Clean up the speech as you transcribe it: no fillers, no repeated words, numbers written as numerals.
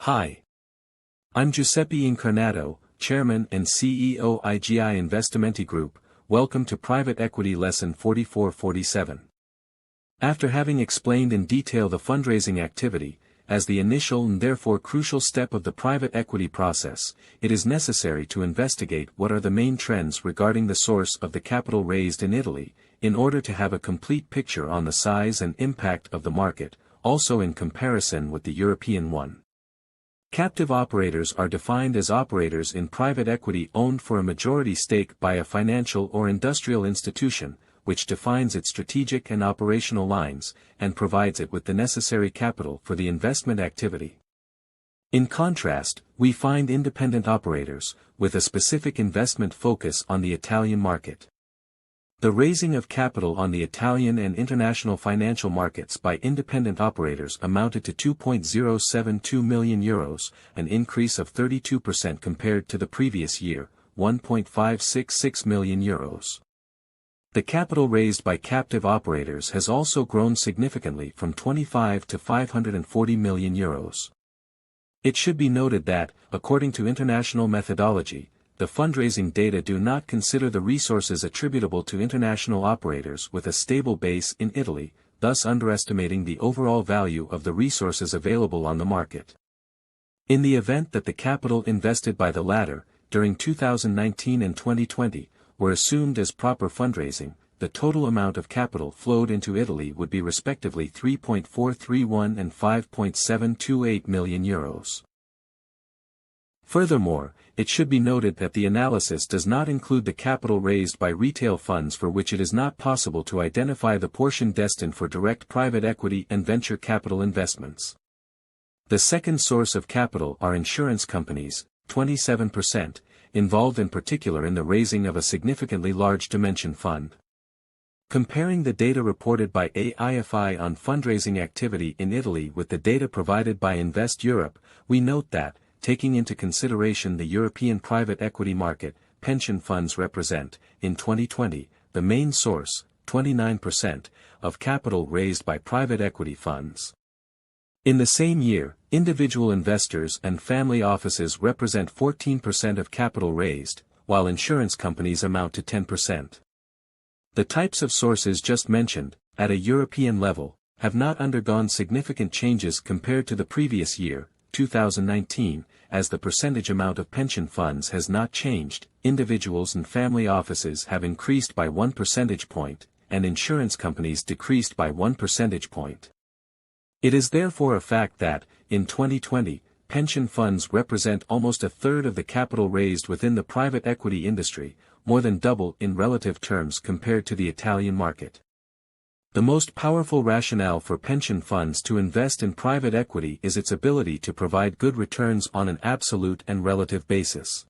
Hi. I'm Giuseppe Incarnato, Chairman and CEO IGI Investimenti Group. Welcome to Private Equity Lesson 4447. After having explained in detail the fundraising activity, as the initial and therefore crucial step of the private equity process, it is necessary to investigate what are the main trends regarding the source of the capital raised in Italy, in order to have a complete picture on the size and impact of the market, also in comparison with the European one. Captive operators are defined as operators in private equity owned for a majority stake by a financial or industrial institution, which defines its strategic and operational lines, and provides it with the necessary capital for the investment activity. In contrast, we find independent operators, with a specific investment focus on the Italian market. The raising of capital on the Italian and international financial markets by independent operators amounted to €2.072 million, an increase of 32% compared to the previous year, €1.566 million. The capital raised by captive operators has also grown significantly from 25 to €540 million. It should be noted that, according to international methodology, the fundraising data do not consider the resources attributable to international operators with a stable base in Italy, thus underestimating the overall value of the resources available on the market. In the event that the capital invested by the latter, during 2019 and 2020, were assumed as proper fundraising, the total amount of capital flowed into Italy would be respectively €3.431 and €5.728 million. Furthermore, it should be noted that the analysis does not include the capital raised by retail funds for which it is not possible to identify the portion destined for direct private equity and venture capital investments. The second source of capital are insurance companies, 27%, involved in particular in the raising of a significantly large dimension fund. Comparing the data reported by AIFI on fundraising activity in Italy with the data provided by Invest Europe, we note that, taking into consideration the European private equity market, pension funds represent, in 2020, the main source, 29%, of capital raised by private equity funds. In the same year, individual investors and family offices represent 14% of capital raised, while insurance companies amount to 10%. The types of sources just mentioned, at a European level, have not undergone significant changes compared to the previous year, 2019, as the percentage amount of pension funds has not changed, individuals and family offices have increased by 1 percentage point, and insurance companies decreased by 1 percentage point. It is therefore a fact that, in 2020, pension funds represent almost a third of the capital raised within the private equity industry, more than double in relative terms compared to the Italian market. The most powerful rationale for pension funds to invest in private equity is its ability to provide good returns on an absolute and relative basis.